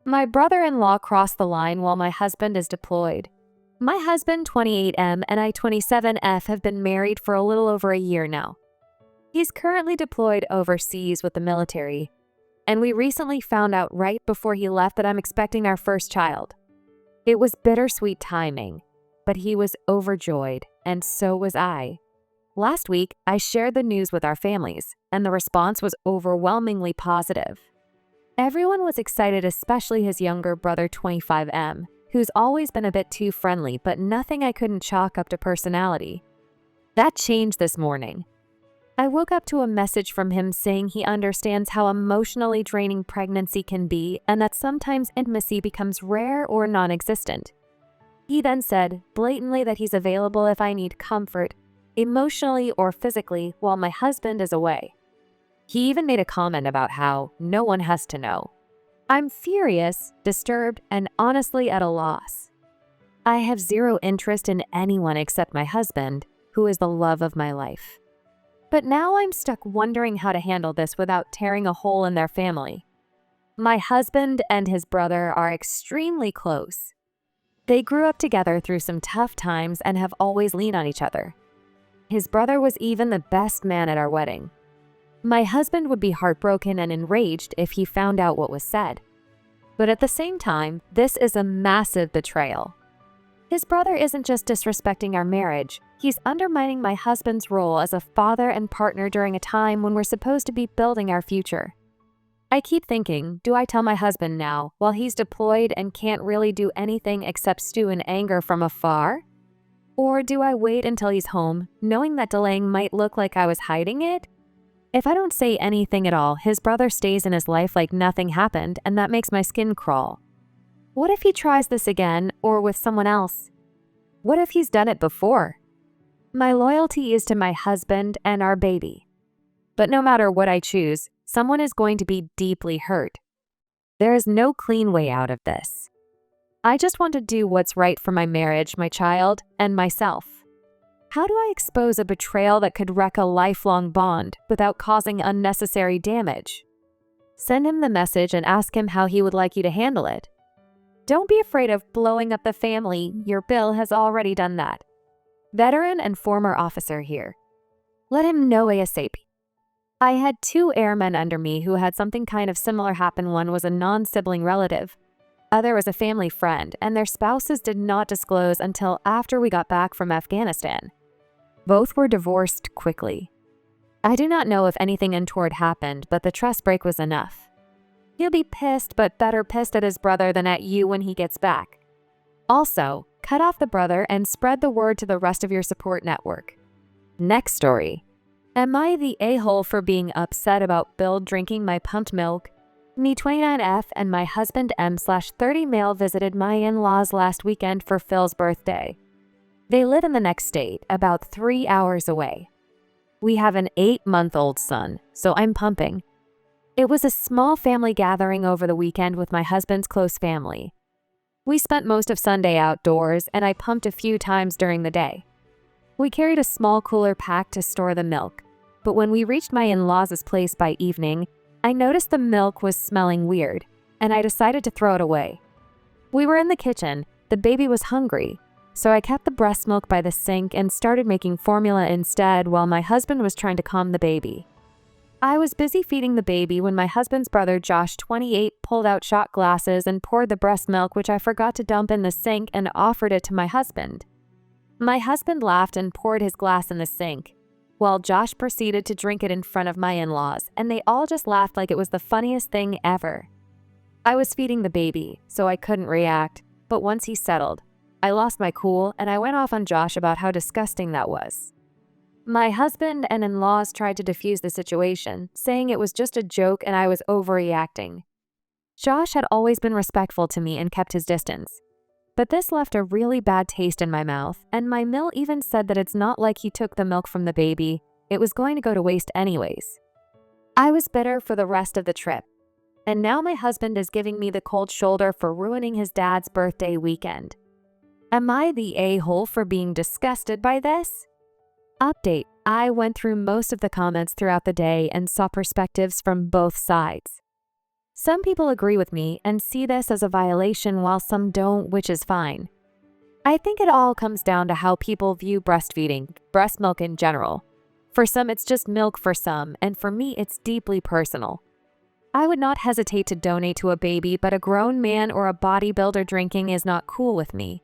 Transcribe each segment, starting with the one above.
My brother-in-law crossed the line while my husband is deployed. My husband, 28M, and I, 27F, have been married for a little over a year now. He's currently deployed overseas with the military, and we recently found out right before he left that I'm expecting our first child. It was bittersweet timing, but he was overjoyed, and so was I. Last week, I shared the news with our families, and the response was overwhelmingly positive. Everyone was excited, especially his younger brother, 25M, who's always been a bit too friendly, but nothing I couldn't chalk up to personality. That changed this morning. I woke up to a message from him saying he understands how emotionally draining pregnancy can be and that sometimes intimacy becomes rare or non-existent. He then said blatantly that he's available if I need comfort, emotionally or physically, while my husband is away. He even made a comment about how no one has to know. I'm furious, disturbed, and honestly at a loss. I have zero interest in anyone except my husband, who is the love of my life. But now I'm stuck wondering how to handle this without tearing a hole in their family. My husband and his brother are extremely close. They grew up together through some tough times and have always leaned on each other. His brother was even the best man at our wedding. My husband would be heartbroken and enraged if he found out what was said. But at the same time, this is a massive betrayal. His brother isn't just disrespecting our marriage, he's undermining my husband's role as a father and partner during a time when we're supposed to be building our future. I keep thinking, do I tell my husband now, while he's deployed and can't really do anything except stew in anger from afar? Or do I wait until he's home, knowing that delaying might look like I was hiding it? If I don't say anything at all, his brother stays in his life like nothing happened, and that makes my skin crawl. What if he tries this again, or with someone else? What if he's done it before? My loyalty is to my husband and our baby. But no matter what I choose, someone is going to be deeply hurt. There is no clean way out of this. I just want to do what's right for my marriage, my child, and myself. How do I expose a betrayal that could wreck a lifelong bond without causing unnecessary damage? Send him the message and ask him how he would like you to handle it. Don't be afraid of blowing up the family. Your BIL has already done that. Veteran and former officer here. Let him know ASAP. I had 2 airmen under me who had something kind of similar happen. One was a non-sibling relative. Other was a family friend, and their spouses did not disclose until after we got back from Afghanistan. Both were divorced quickly. I do not know if anything untoward happened, but the trust break was enough. He'll be pissed, but better pissed at his brother than at you when he gets back. Also, cut off the brother and spread the word to the rest of your support network. Next story. Am I the a-hole for being upset about Bill drinking my pumped milk? Me, 29F, and my husband M/30 male visited my in-laws last weekend for Phil's birthday. They live in the next state, about 3 hours away. We have an 8-month-old son, so I'm pumping. It was a small family gathering over the weekend with my husband's close family. We spent most of Sunday outdoors, and I pumped a few times during the day. We carried a small cooler pack to store the milk, but when we reached my in-laws' place by evening, I noticed the milk was smelling weird, and I decided to throw it away. We were in the kitchen, the baby was hungry, so I kept the breast milk by the sink and started making formula instead while my husband was trying to calm the baby. I was busy feeding the baby when my husband's brother, Josh, 28, pulled out shot glasses and poured the breast milk, which I forgot to dump in the sink, and offered it to my husband. My husband laughed and poured his glass in the sink, while Josh proceeded to drink it in front of my in-laws, and they all just laughed like it was the funniest thing ever. I was feeding the baby, so I couldn't react, but once he settled, I lost my cool and I went off on Josh about how disgusting that was. My husband and in-laws tried to defuse the situation, saying it was just a joke and I was overreacting. Josh had always been respectful to me and kept his distance. But this left a really bad taste in my mouth, and my mill even said that it's not like he took the milk from the baby, it was going to go to waste anyways. I was bitter for the rest of the trip, and now my husband is giving me the cold shoulder for ruining his dad's birthday weekend. Am I the a-hole for being disgusted by this? Update: I went through most of the comments throughout the day and saw perspectives from both sides. Some people agree with me and see this as a violation while some don't, which is fine. I think it all comes down to how people view breastfeeding, breast milk in general. For some, it's just milk for some, and for me, it's deeply personal. I would not hesitate to donate to a baby, but a grown man or a bodybuilder drinking is not cool with me.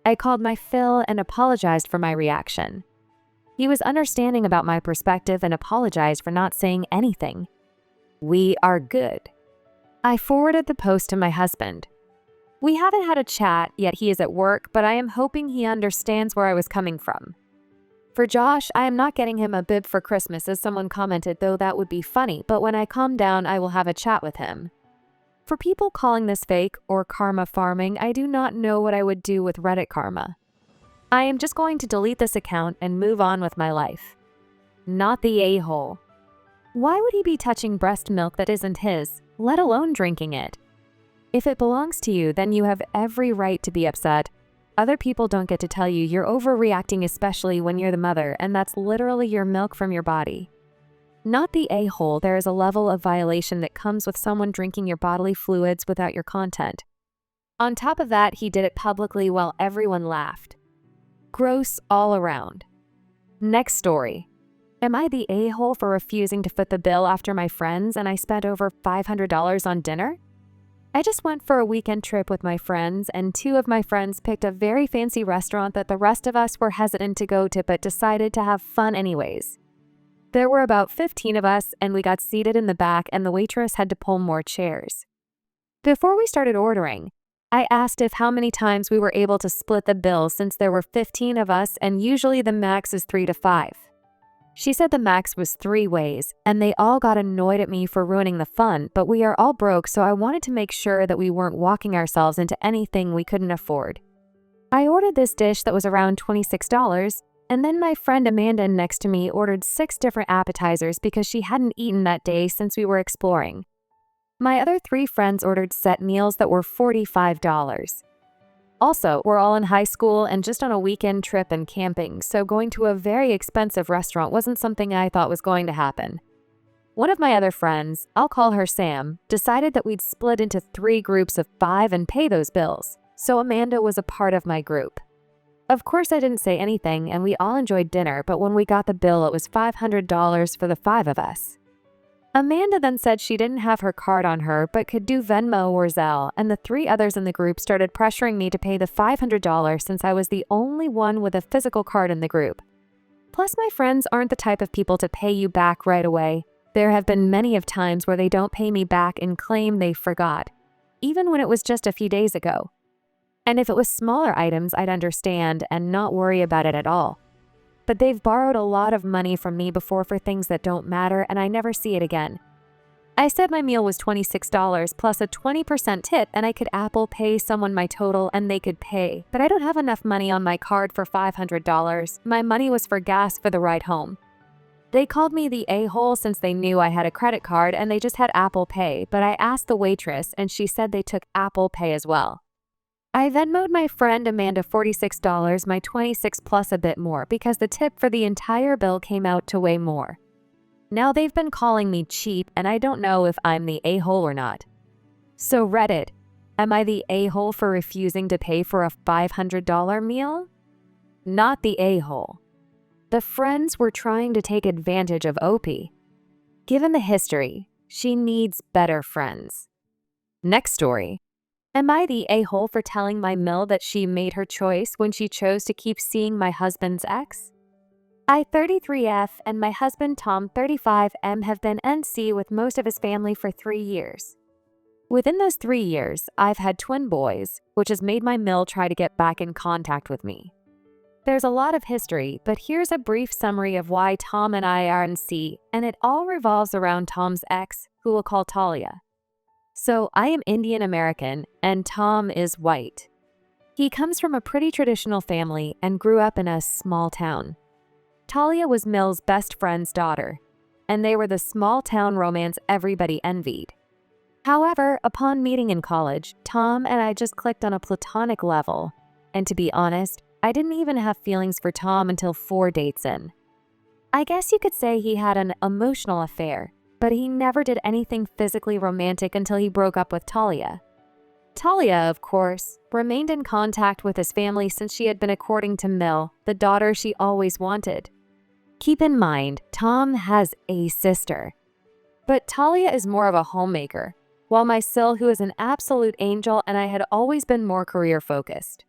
I called my Phil and apologized for my reaction. He was understanding about my perspective and apologized for not saying anything. We are good. I forwarded the post to my husband. We haven't had a chat, yet he is at work, but I am hoping he understands where I was coming from. For Josh, I am not getting him a bib for Christmas, as someone commented, though that would be funny, but when I calm down, I will have a chat with him. For people calling this fake or karma farming, I do not know what I would do with Reddit karma. I am just going to delete this account and move on with my life. Not the a-hole. Why would he be touching breast milk that isn't his, let alone drinking it? If it belongs to you, then you have every right to be upset. Other people don't get to tell you you're overreacting, especially when you're the mother, and that's literally your milk from your body. Not the a-hole, there is a level of violation that comes with someone drinking your bodily fluids without your consent. On top of that, he did it publicly while everyone laughed. Gross all around. Next story. Am I the a-hole for refusing to foot the bill after my friends and I spent over $500 on dinner? I just went for a weekend trip with my friends, and two of my friends picked a very fancy restaurant that the rest of us were hesitant to go to but decided to have fun anyways. There were about 15 of us, and we got seated in the back, and the waitress had to pull more chairs. Before we started ordering, I asked if how many times we were able to split the bill since there were 15 of us and usually the max is 3 to 5. She said the max was 3 ways, and they all got annoyed at me for ruining the fun, but we are all broke, so I wanted to make sure that we weren't walking ourselves into anything we couldn't afford. I ordered this dish that was around $26, and then my friend Amanda next to me ordered 6 different appetizers because she hadn't eaten that day since we were exploring. My other 3 friends ordered set meals that were $45. Also, we're all in high school and just on a weekend trip and camping, so going to a very expensive restaurant wasn't something I thought was going to happen. One of my other friends, I'll call her Sam, decided that we'd split into 3 groups of 5 and pay those bills, so Amanda was a part of my group. Of course, I didn't say anything and we all enjoyed dinner, but when we got the bill, it was $500 for the 5 of us. Amanda then said she didn't have her card on her but could do Venmo or Zelle, and the 3 others in the group started pressuring me to pay the $500 since I was the only one with a physical card in the group. Plus, my friends aren't the type of people to pay you back right away. There have been many of times where they don't pay me back and claim they forgot, even when it was just a few days ago. And if it was smaller items, I'd understand and not worry about it at all. But they've borrowed a lot of money from me before for things that don't matter, and I never see it again. I said my meal was $26 plus a 20% tip, and I could Apple Pay someone my total and they could pay, but I don't have enough money on my card for $500. My money was for gas for the ride home. They called me the a-hole since they knew I had a credit card and they just had Apple Pay, but I asked the waitress and she said they took Apple Pay as well. I Venmo'd my friend Amanda $46, my $26 plus a bit more, because the tip for the entire bill came out to way more. Now they've been calling me cheap, and I don't know if I'm the a-hole or not. So Reddit, am I the a-hole for refusing to pay for a $500 meal? Not the a-hole. The friends were trying to take advantage of Opie. Given the history, she needs better friends. Next story. Am I the a-hole for telling my Mill that she made her choice when she chose to keep seeing my husband's ex? I 33F and my husband Tom 35M have been NC with most of his family for 3 years. Within those 3 years, I've had twin boys, which has made my Mill try to get back in contact with me. There's a lot of history, but here's a brief summary of why Tom and I are NC, and it all revolves around Tom's ex, who we'll call Talia. So I am Indian American, and Tom is white. He comes from a pretty traditional family and grew up in a small town. Talia was Mill's best friend's daughter, and they were the small town romance everybody envied. However, upon meeting in college, Tom and I just clicked on a platonic level, and to be honest, I didn't even have feelings for Tom until 4 dates in. I guess you could say he had an emotional affair, but he never did anything physically romantic until he broke up with Talia. Talia, of course, remained in contact with his family since she had been according to Mill, the daughter she always wanted. Keep in mind, Tom has a sister. But Talia is more of a homemaker, while my Sil, who is an absolute angel, and I had always been more career-focused.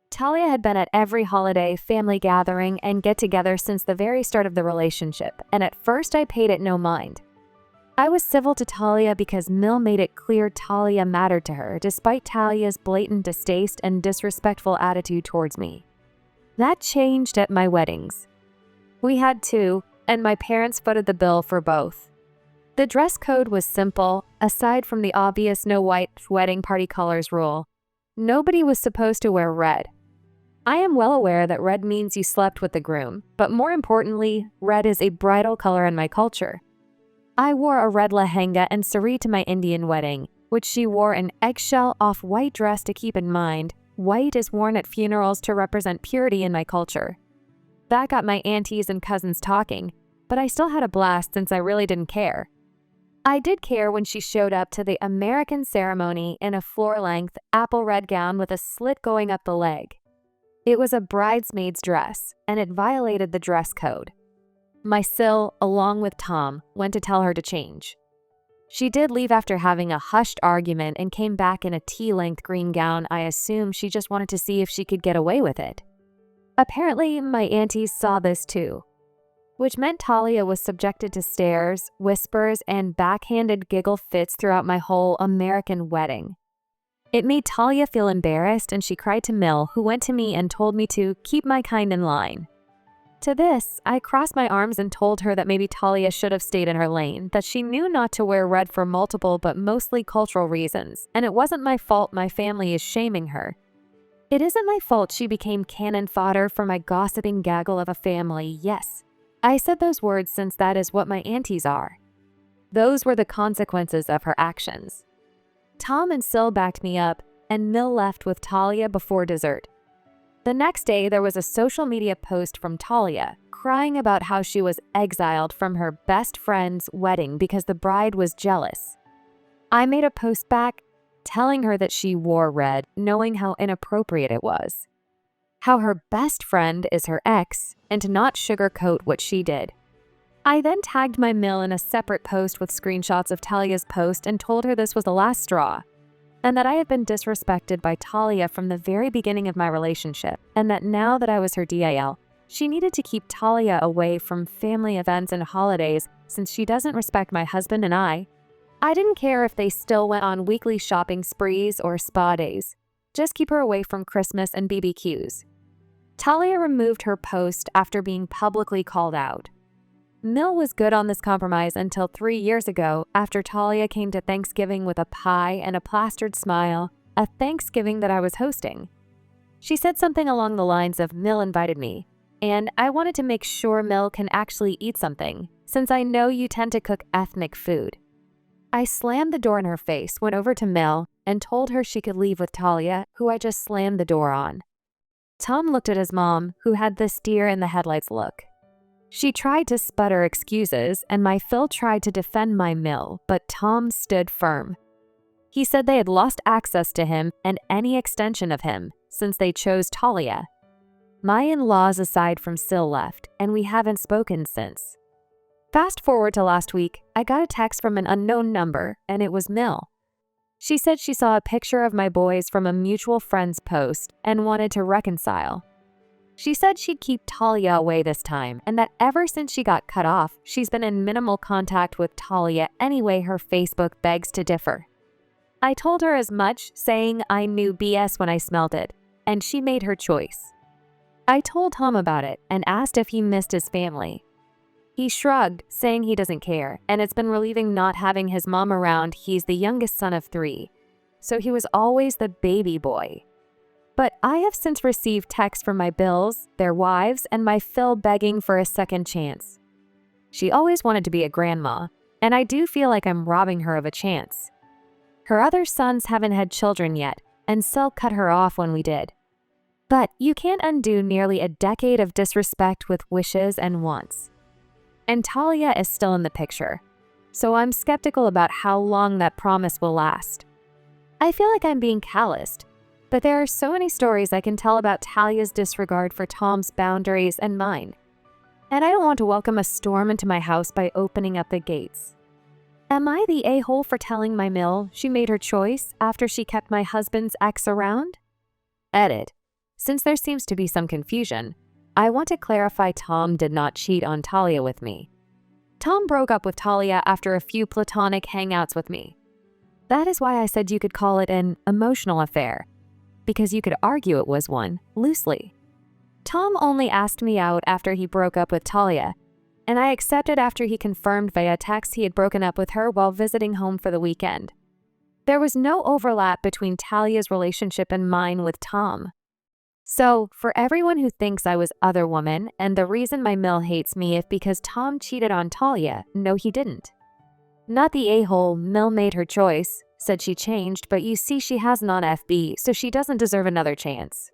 Talia had been at every holiday, family gathering, and get-together since the very start of the relationship, and at first I paid it no mind. I was civil to Talia because Mill made it clear Talia mattered to her, despite Talia's blatant distaste and disrespectful attitude towards me. That changed at my weddings. We had two, and my parents footed the bill for both. The dress code was simple, aside from the obvious no white wedding party colors rule. Nobody was supposed to wear red. I am well aware that red means you slept with the groom, but more importantly, red is a bridal color in my culture. I wore a red lehenga and sari to my Indian wedding, which she wore an eggshell off-white dress. To keep in mind, white is worn at funerals to represent purity in my culture. That got my aunties and cousins talking, but I still had a blast since I really didn't care. I did care when she showed up to the American ceremony in a floor-length apple red gown with a slit going up the leg. It was a bridesmaid's dress, and it violated the dress code. My Sil, along with Tom, went to tell her to change. She did leave after having a hushed argument and came back in a tea-length green gown. I assume she just wanted to see if she could get away with it. Apparently, my aunties saw this too, which meant Talia was subjected to stares, whispers, and backhanded giggle fits throughout my whole American wedding. It made Talia feel embarrassed, and she cried to Mill, who went to me and told me to keep my kind in line. To this, I crossed my arms and told her that maybe Talia should have stayed in her lane, that she knew not to wear red for multiple but mostly cultural reasons, and it wasn't my fault my family is shaming her. It isn't my fault she became cannon fodder for my gossiping gaggle of a family, yes. I said those words since that is what my aunties are. Those were the consequences of her actions. Tom and Sil backed me up, and Mill left with Talia before dessert. The next day, there was a social media post from Talia, crying about how she was exiled from her best friend's wedding because the bride was jealous. I made a post back, telling her that she wore red, knowing how inappropriate it was. How her best friend is her ex, and to not sugarcoat what she did. I then tagged my Mill in a separate post with screenshots of Talia's post and told her this was the last straw, and that I had been disrespected by Talia from the very beginning of my relationship, and that now that I was her DIL, she needed to keep Talia away from family events and holidays since she doesn't respect my husband and I. I didn't care if they still went on weekly shopping sprees or spa days. Just keep her away from Christmas and BBQs. Talia removed her post after being publicly called out. Mill was good on this compromise until 3 years ago, after Talia came to Thanksgiving with a pie and a plastered smile, a Thanksgiving that I was hosting. She said something along the lines of Mill invited me, and I wanted to make sure Mill can actually eat something, since I know you tend to cook ethnic food. I slammed the door in her face, went over to Mill, and told her she could leave with Talia, who I just slammed the door on. Tom looked at his mom, who had this deer in the headlights look. She tried to sputter excuses, and my Phil tried to defend my Mill, but Tom stood firm. He said they had lost access to him and any extension of him since they chose Talia. My in-laws aside from Sil left, and we haven't spoken since. Fast forward to last week, I got a text from an unknown number, and it was Mill. She said she saw a picture of my boys from a mutual friend's post and wanted to reconcile. She said she'd keep Talia away this time, and that ever since she got cut off, she's been in minimal contact with Talia anyway her Facebook begs to differ. I told her as much, saying I knew BS when I smelled it, and she made her choice. I told Tom about it and asked if he missed his family. He shrugged, saying he doesn't care, and it's been relieving not having his mom around. He's the youngest son of 3, so he was always the baby boy. But I have since received texts from my Bills, their wives, and my Phil begging for a second chance. She always wanted to be a grandma, and I do feel like I'm robbing her of a chance. Her other sons haven't had children yet, and Sil cut her off when we did. But you can't undo nearly a decade of disrespect with wishes and wants. And Talia is still in the picture. so I'm skeptical about how long that promise will last. I feel like I'm being calloused, but there are so many stories I can tell about Talia's disregard for Tom's boundaries and mine. And I don't want to welcome a storm into my house by opening up the gates. Am I the a-hole for telling my mill she made her choice after she kept my husband's ex around? Edit. Since there seems to be some confusion, I want to clarify Tom did not cheat on Talia with me. Tom broke up with Talia after a few platonic hangouts with me. That is why I said you could call it an emotional affair, because you could argue it was one, loosely. Tom only asked me out after he broke up with Talia, and I accepted after he confirmed via text he had broken up with her while visiting home for the weekend. There was no overlap between Talia's relationship and mine with Tom. So, for everyone who thinks I was other woman and the reason my mill hates me is because Tom cheated on Talia, no he didn't. Not the a-hole, Mill made her choice, said she changed, but you see she has non-FB, so she doesn't deserve another chance.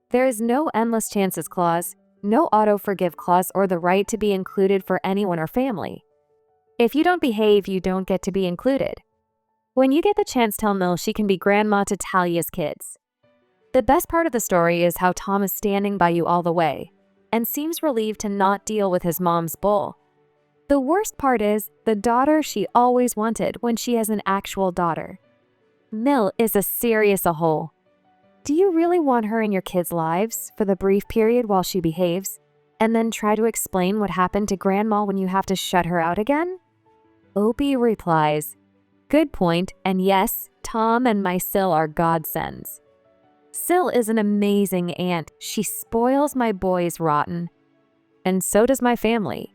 There is no endless chances clause, no auto-forgive clause, or the right to be included for anyone or family. If you don't behave, you don't get to be included. When you get the chance, tell Mill she can be grandma to Talia's kids. The best part of the story is how Tom is standing by you all the way, and seems relieved to not deal with his mom's bull. The worst part is the daughter she always wanted when she has an actual daughter. Mill is a serious a-hole. Do you really want her in your kids' lives for the brief period while she behaves, and then try to explain what happened to Grandma when you have to shut her out again? Opie replies, "Good point, and yes, Tom and my Sil are godsends. Sil is an amazing aunt. She spoils my boys rotten. And so does my family.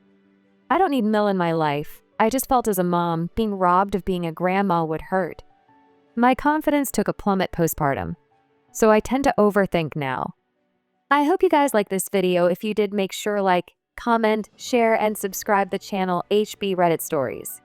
I don't need Mill in my life. I just felt as a mom, being robbed of being a grandma would hurt. My confidence took a plummet postpartum, so I tend to overthink now. I hope you guys like this video. If you did, make sure like, comment, share, and subscribe the channel HB Reddit Stories.